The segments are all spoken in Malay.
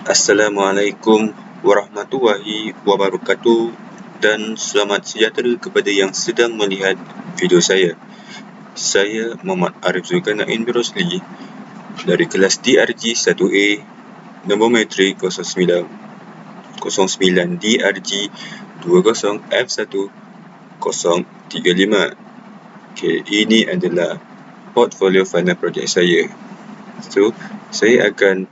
Assalamualaikum warahmatullahi wabarakatuh dan selamat sejahtera kepada yang sedang melihat video saya. Saya Muhammad Arif Zulkarnain bin Rosli dari kelas DRG 1A, nombor matrik 09 DRG 20F1035. Okay, ini adalah portfolio final project saya. So, saya akan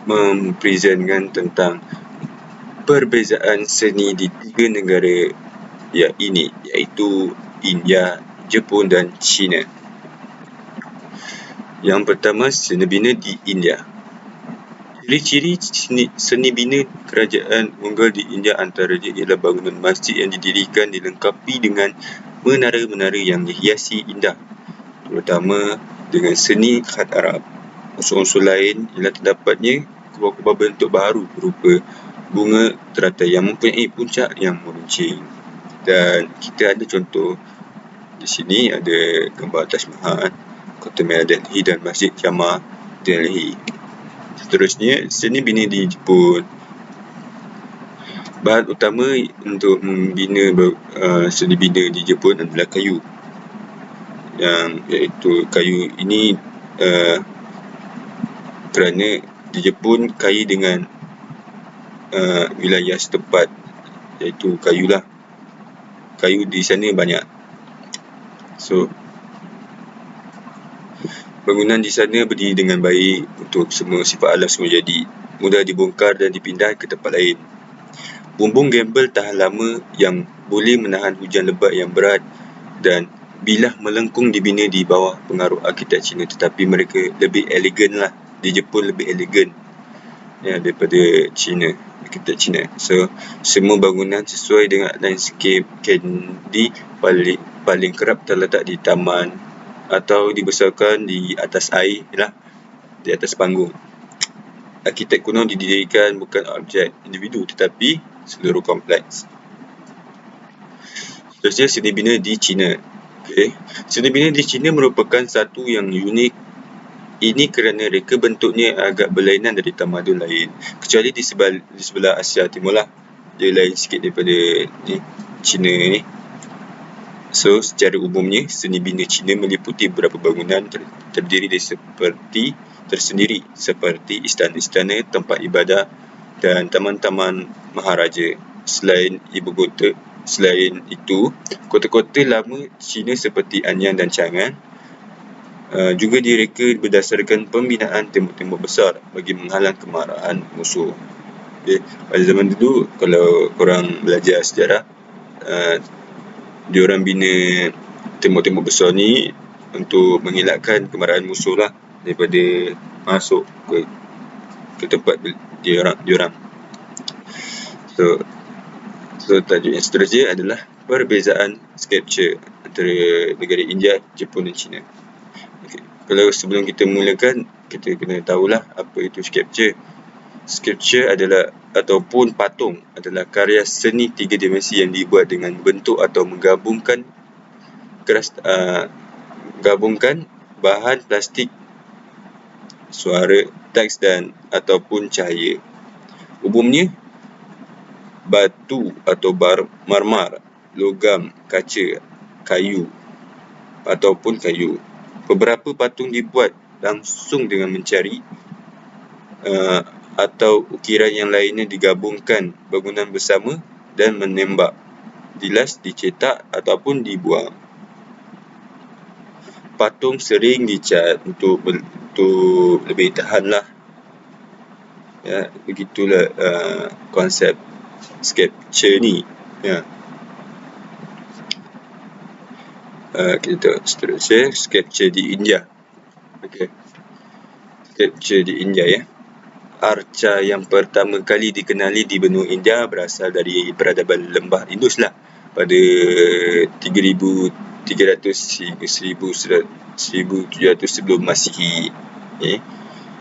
mempresentkan tentang perbezaan seni di 3 negara iaitu India, Jepun dan China. Yang pertama, seni bina di India. Ciri-ciri seni bina kerajaan Mughal di India antaranya ialah bangunan masjid yang didirikan dilengkapi dengan menara-menara yang dihiasi indah, terutama dengan seni khat Arab. Unsur-unsur lain ialah terdapatnya kubah-kubah bentuk baharu berupa bunga teratai yang mempunyai puncak yang meruncing. Dan kita ada contoh di sini, ada gambar Taj Mahal, Kota Merah Delhi dan Masjid Jama Delhi. Seterusnya, seni bina di Jepun. Bahan utama untuk membina seni bina di Jepun adalah kayu. Iaitu kayu ini kerana di Jepun kaya dengan wilayah setempat, iaitu kayu di sana banyak. So, bangunan di sana berdiri dengan baik untuk semua sifat alam semua jadi mudah dibongkar dan dipindah ke tempat lain. Bumbung gembel tahan lama yang boleh menahan hujan lebat yang berat, dan bilah melengkung dibina di bawah pengaruh arkitek Cina, tetapi mereka lebih elegan di Jepun lebih elegan daripada China, arkitek China. So, semua bangunan sesuai dengan landscape Kandy paling kerap terletak di taman atau dibesarkan di atas air, di atas panggung. Arkitek kuno didirikan bukan objek individu tetapi seluruh kompleks. Seterusnya, seni bina di China. Seni bina di China merupakan satu yang unik. Ini kerana reka bentuknya agak berlainan dari tamadun lain, kecuali di sebelah Asia Timur dia lain sikit daripada China ni. So, secara umumnya seni bina China meliputi beberapa bangunan tersendiri seperti istana-istana, tempat ibadah dan taman-taman maharaja. Selain itu, kota-kota lama China seperti Anyang dan Chang'an juga direka berdasarkan pembinaan tembok-tembok besar bagi menghalang kemarahan musuh. Pada zaman dulu, kalau korang belajar sejarah, diorang bina tembok-tembok besar ni untuk mengelakkan kemarahan musuh daripada masuk ke tempat diorang. So, tajuk yang seterusnya adalah perbezaan sculpture antara negara India, Jepun dan China. Kalau sebelum kita mulakan, kita kena tahulah apa itu sculpture. Sculpture ataupun patung adalah karya seni 3 dimensi yang dibuat dengan bentuk atau menggabungkan bahan plastik, suara, teks dan ataupun cahaya. Umumnya batu atau marmar, logam, kaca, kayu ataupun kayu. Beberapa patung dibuat langsung dengan mencari atau ukiran yang lainnya digabungkan bangunan bersama dan menembak, dilas, dicetak ataupun dibuang. Patung sering dicat untuk lebih tahan begitulah konsep sculpture ni. Kita seterusnya, sculpture di India. Sculpture di India Arca yang pertama kali dikenali di benua India berasal dari peradaban lembah Indus pada 3300 hingga 1700 sebelum Masihi.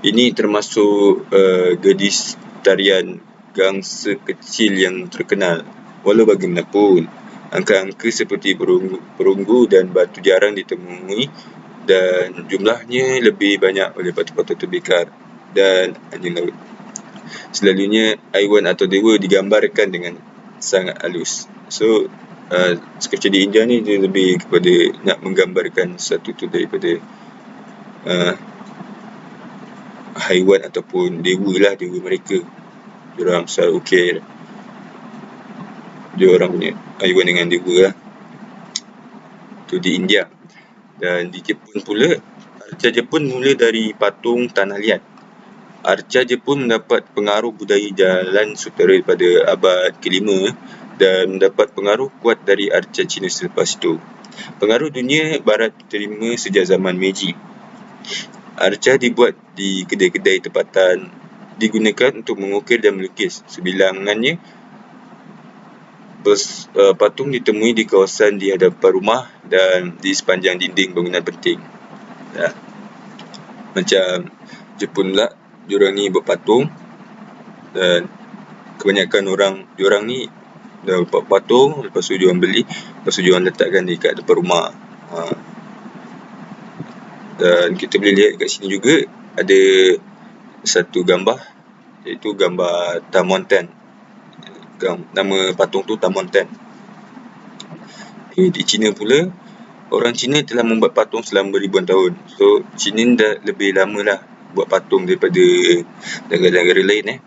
Ini termasuk gadis tarian gangsa kecil yang terkenal. Walau bagaimanapun, angka-angka seperti perunggu dan batu jarang ditemui dan jumlahnya lebih banyak oleh batu-batu tembikar. dan anjing laut. Selalunya haiwan atau dewa digambarkan dengan sangat halus. So sculpture di India ni dia lebih kepada nak menggambarkan satu tu daripada haiwan ataupun dewa lah, dewa mereka. Diorang selalu ukir diorang punya haiwan dengan dewa lah. Tu di India. Dan di Jepun pula, arca Jepun mula dari patung tanah liat. Arca Jepun mendapat pengaruh budaya Jalan Sutera pada abad ke-5 dan mendapat pengaruh kuat dari arca Cina selepas itu. Pengaruh dunia barat diterima sejak zaman Meiji. Arca dibuat di kedai-kedai tempatan, digunakan untuk mengukir dan melukis. Sebilangannya patung ditemui di kawasan di hadapan rumah dan di sepanjang dinding bangunan penting. Macam Jepun pula, diorang ni buat patung dan kebanyakan diorang ni dah buat patung, lepas tu diorang beli, lepas tu diorang letakkan dekat depan rumah. Dan kita boleh lihat kat sini juga ada satu gambar, iaitu gambar Tamonten. Nama patung tu Tamonten. Di China pula, orang Cina telah membuat patung selama ribuan tahun. So, China dah lebih lama lah buat patung daripada negara-negara lain.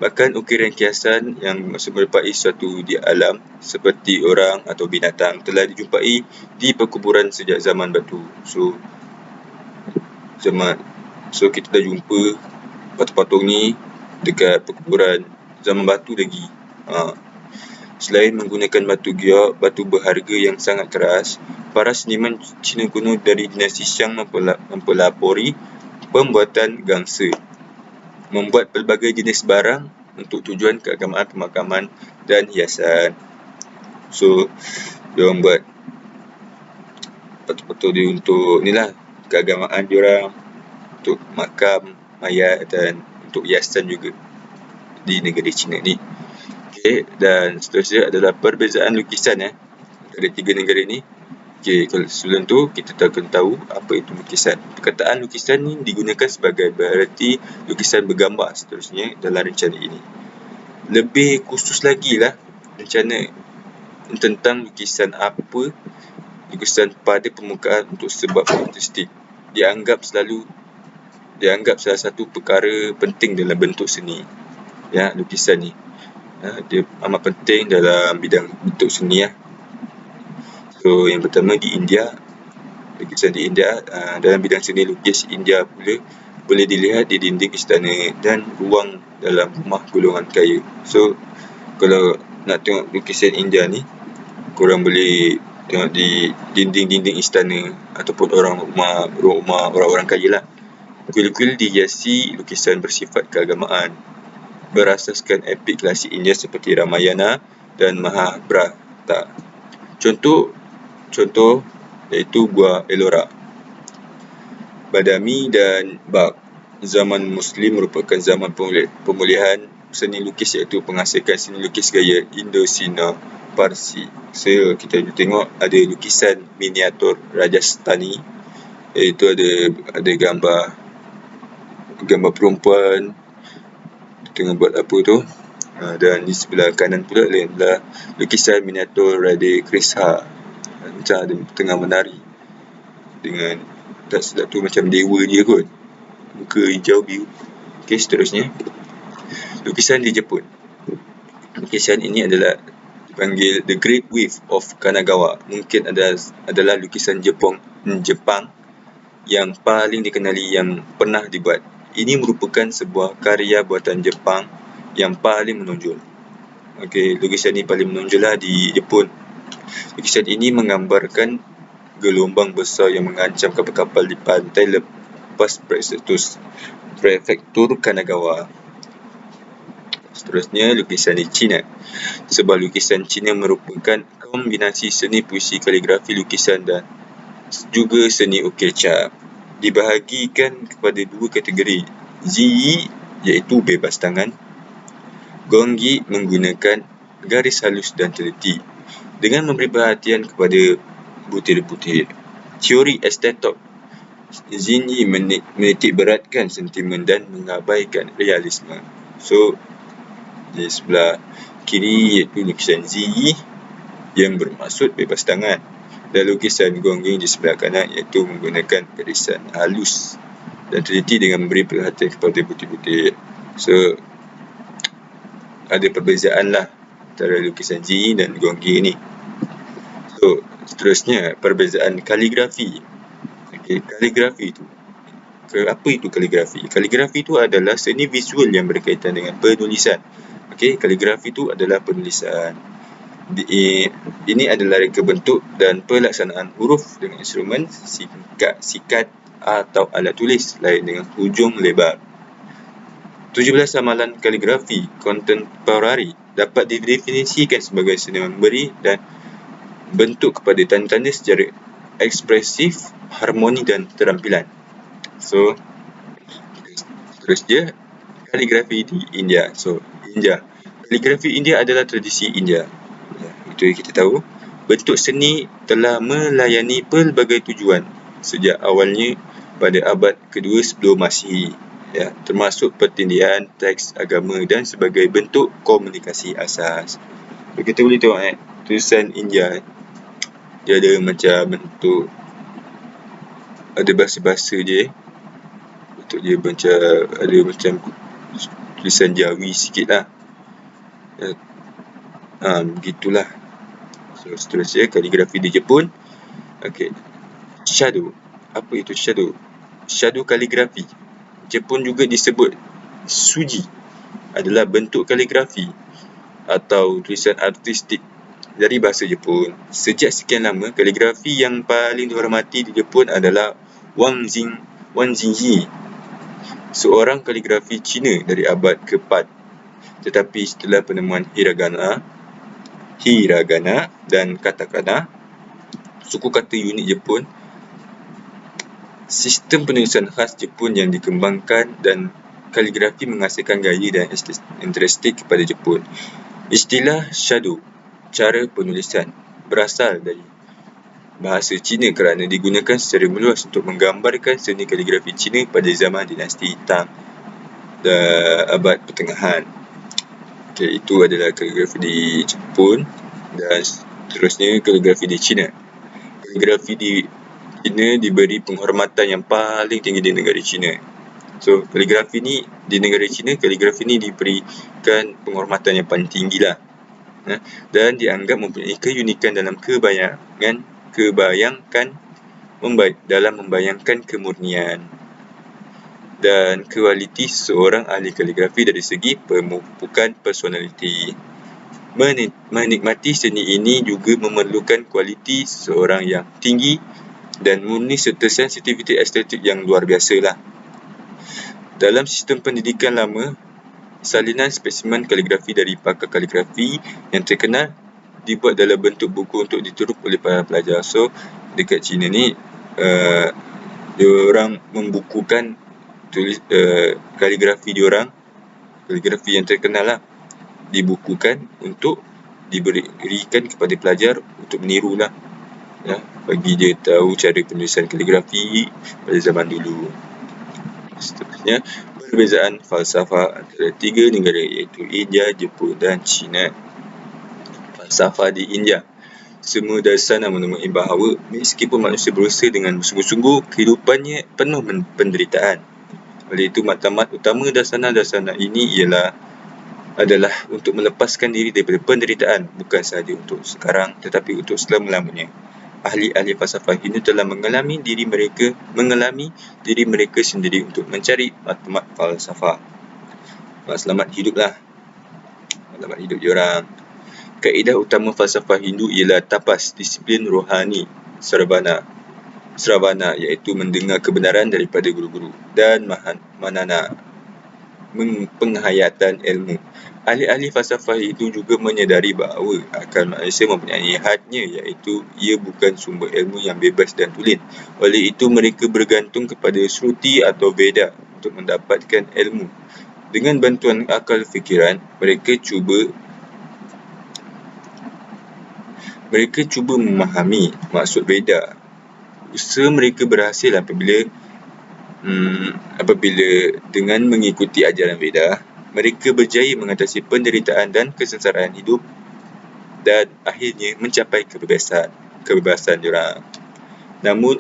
Bahkan ukiran kiasan yang merupai suatu di alam seperti orang atau binatang telah dijumpai di perkuburan sejak zaman batu. So kita dah jumpa patung-patung ni dekat perkuburan zaman batu lagi. Selain menggunakan batu giok, batu berharga yang sangat keras, para seniman Cina kuno dari dinasti Shang mempelopori pembuatan gangsa, membuat pelbagai jenis barang untuk tujuan keagamaan, pemakaman dan hiasan. So, diorang buat patung-patung dia untuk inilah keagamaan diorang, untuk makam mayat dan untuk hiasan juga di negara China ni. Okay, dan seterusnya adalah perbezaan lukisan dari tiga negara ni. Okay, kalau sebelum tu kita akan tahu apa itu lukisan. Perkataan lukisan ni digunakan sebagai berarti lukisan bergambar seterusnya dalam rencana ini. Lebih khusus lagi lah rencana tentang lukisan apa, lukisan pada permukaan untuk sebab artistik dianggap salah satu perkara penting dalam bentuk seni. Lukisan ni dia amat penting dalam bidang bentuk seni. So, yang pertama di India, lukisan di India, dalam bidang seni lukis India pula boleh dilihat di dinding istana dan ruang dalam rumah golongan kaya. So, kalau nak tengok lukisan India ni, korang boleh tengok di dinding-dinding istana ataupun rumah orang-orang kaya lah. Kuil-kuil dihiasi lukisan bersifat keagamaan berasaskan epik klasik India seperti Ramayana dan Mahabharata. Contoh iaitu Gua Ellora, Badami dan Bak. Zaman Muslim merupakan zaman pemulihan seni lukis, iaitu penghasilkan seni lukis gaya Indo-Cina Parsi. So, kita tengok ada lukisan miniatur Rajasthani, iaitu ada gambar perempuan tengah buat apa tu, dan di sebelah kanan pula adalah lukisan miniatur Radha Krishna, macam ada tengah menari dengan tak silap tu macam dewa dia kot, muka hijau biru. Okay, seterusnya lukisan di Jepun. Lukisan ini adalah dipanggil The Great Wave of Kanagawa. Mungkin adalah lukisan Jepang yang paling dikenali yang pernah dibuat. Ini merupakan sebuah karya buatan Jepang yang paling menonjol. Okay, lukisan ini paling menonjol lah di Jepun. Lukisan ini menggambarkan gelombang besar yang mengancam kapal-kapal di pantai lepas prefektur Kanagawa. Seterusnya, lukisan di China. Sebuah lukisan China merupakan kombinasi seni puisi, kaligrafi, lukisan dan juga seni ukir cap. Dibahagikan kepada dua kategori. Ziyi iaitu bebas tangan, Gongyi menggunakan garis halus dan teliti dengan memberi perhatian kepada butir-butir. Teori estetik Zinyi menitik beratkan sentimen dan mengabaikan realisme. So, di sebelah kiri iaitu lukisan Zinyi yang bermaksud bebas tangan, dan lukisan Guangying di sebelah kanan iaitu menggunakan garisan halus dan teliti dengan memberi perhatian kepada butir-butir. So, ada perbezaan lah antara lukisan Zinyi dan Guangying ni. So, seterusnya perbezaan kaligrafi. Kaligrafi itu, apa itu kaligrafi? Kaligrafi itu adalah seni visual yang berkaitan dengan penulisan. Kaligrafi itu adalah penulisan. Ini adalah reka bentuk dan pelaksanaan huruf dengan instrumen sikat atau alat tulis lain dengan hujung lebar. 17 amalan kaligrafi kontemporari dapat didefinisikan sebagai seni memberi dan bentuk kepada tanda-tanda secara ekspresif, harmoni dan keterampilan. So, seterusnya kaligrafi di India. So, India. Kaligrafi India adalah tradisi India. Itu yang kita tahu. Bentuk seni telah melayani pelbagai tujuan sejak awalnya pada abad kedua sebelum Masihi, termasuk pertindihan, teks agama dan sebagai bentuk komunikasi asas. Kita boleh tengok tulisan India, dia ada macam bentuk, ada bahasa-bahasa dia, bentuk dia macam ada macam tulisan Jawi sikit lah. Begitulah. So, seterusnya kaligrafi di Jepun. Shadow. Apa itu shadow? Shadow kaligrafi, Jepun juga disebut suji, adalah bentuk kaligrafi atau tulisan artistik dari bahasa Jepun. Sejak sekian lama, kaligrafi yang paling dihormati di Jepun adalah Wang Jingyi, seorang kaligrafi Cina dari abad ke-4. Tetapi setelah penemuan hiragana dan katakana, suku kata unik Jepun, sistem penulisan khas Jepun yang dikembangkan dan kaligrafi menghasilkan gaya dan estetik kepada Jepun. Istilah shadow, cara penulisan, berasal dari bahasa Cina kerana digunakan secara meluas untuk menggambarkan seni kaligrafi Cina pada zaman dinasti Tang dan abad pertengahan. Itu adalah kaligrafi di Jepun. Dan seterusnya kaligrafi di China. Kaligrafi di China diberi penghormatan yang paling tinggi di negara China. So, kaligrafi ni di negara China, kaligrafi ni diberikan penghormatan yang paling tinggi lah. Dan dianggap mempunyai keunikan dalam dalam membayangkan kemurnian dan kualiti seorang ahli kaligrafi dari segi pemupukan personaliti. Menikmati seni ini juga memerlukan kualiti seorang yang tinggi dan murni serta sensitiviti estetik yang luar biasa lah. Dalam sistem pendidikan lama, salinan spesimen kaligrafi dari pakar kaligrafi yang terkenal dibuat dalam bentuk buku untuk diteruk oleh para pelajar. So, dekat China ni, diorang membukukan kaligrafi diorang, kaligrafi yang terkenal lah, dibukukan untuk diberikan kepada pelajar untuk meniru lah, bagi dia tahu cara penulisan kaligrafi pada zaman dulu. Seterusnya, perbezaan falsafah antara tiga negara iaitu India, Jepun dan China. Falsafah di India. Semua darsana menemui bahawa meskipun manusia berusaha dengan sungguh-sungguh, kehidupannya penuh penderitaan. Oleh itu, matlamat utama darsana ini adalah untuk melepaskan diri daripada penderitaan, bukan sahaja untuk sekarang tetapi untuk selama-lamanya. Ahli-ahli falsafah Hindu telah mengalami diri mereka sendiri untuk mencari matlamat falsafah. Matlamat hiduplah, matlamat hidup diorang. Kaedah utama falsafah Hindu ialah tapas, disiplin rohani, sravana iaitu mendengar kebenaran daripada guru-guru, dan manana, penghayatan ilmu. Ahli-ahli falsafah itu juga menyedari bahawa akal manusia mempunyai hadnya, iaitu ia bukan sumber ilmu yang bebas dan tulen. Oleh itu, mereka bergantung kepada Shruti atau Veda untuk mendapatkan ilmu. Dengan bantuan akal fikiran, mereka cuba memahami maksud Veda. Usaha mereka berhasil apabila apabila dengan mengikuti ajaran Veda, mereka berjaya mengatasi penderitaan dan kesengsaraan hidup dan akhirnya mencapai kebebasan diorang. Namun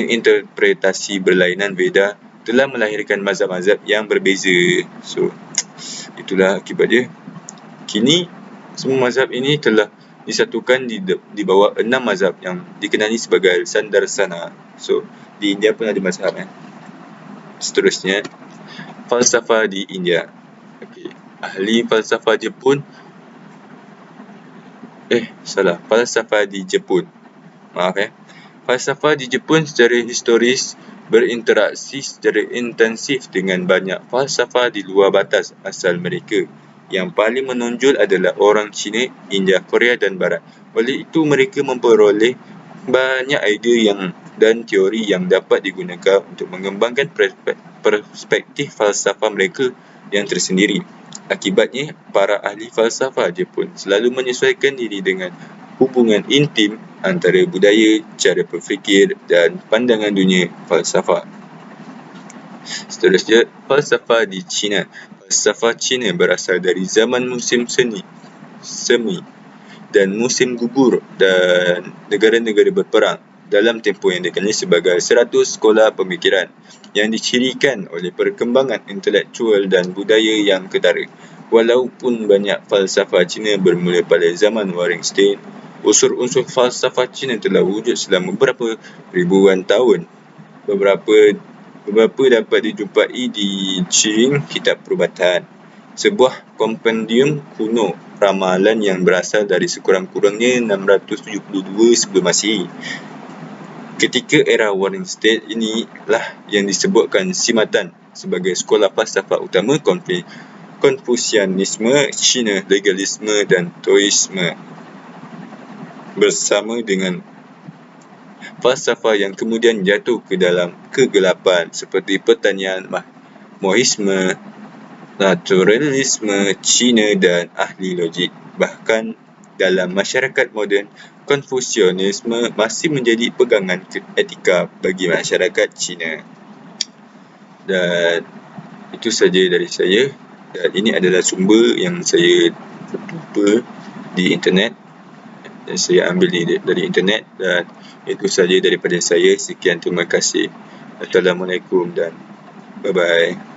interpretasi berlainan Veda telah melahirkan mazhab-mazhab yang berbeza. So, itulah akibatnya. Kini, semua mazhab ini telah disatukan di bawah 6 mazhab yang dikenali sebagai Sandarsana. So, di India pun ada mazhab. Seterusnya, falsafah di India. Ahli falsafah Jepun falsafah di Jepun. Falsafah di Jepun secara historis berinteraksi secara intensif dengan banyak falsafah di luar batas asal mereka. Yang paling menonjol adalah orang Cina, India, Korea dan Barat. Oleh itu, mereka memperoleh banyak idea dan teori yang dapat digunakan untuk mengembangkan perspektif falsafah mereka yang tersendiri. Akibatnya, para ahli falsafah Jepun selalu menyesuaikan diri dengan hubungan intim antara budaya, cara berfikir dan pandangan dunia falsafah. Seterusnya, falsafah di China. Falsafah China berasal dari zaman musim semi dan musim gugur dan negara-negara berperang dalam tempoh yang dikenali sebagai 100 sekolah pemikiran yang dicirikan oleh perkembangan intelektual dan budaya yang ketara. Walaupun banyak falsafah Cina bermula pada zaman Wallenstein, unsur-unsur falsafah Cina telah wujud selama beberapa ribuan tahun. Beberapa dapat dijumpai di Qing Kitab Perubatan, sebuah kompendium kuno ramalan yang berasal dari sekurang-kurangnya 672 sebelum Masihi. Ketika era Wallenstein inilah yang disebutkan Simatan sebagai sekolah falsafah utama Konfusianisme Cina, legalisme dan Taoisme, bersama dengan falsafah yang kemudian jatuh ke dalam kegelapan seperti pertanian, Maoisme, naturalisme Cina dan ahli logik. Bahkan dalam masyarakat moden, Konfusianisme masih menjadi pegangan etika bagi masyarakat Cina. Dan itu saja dari saya. Dan ini adalah sumber yang saya jumpa di internet. Dan saya ambil dari internet. Dan itu saja daripada saya. Sekian, terima kasih. Assalamualaikum dan bye-bye.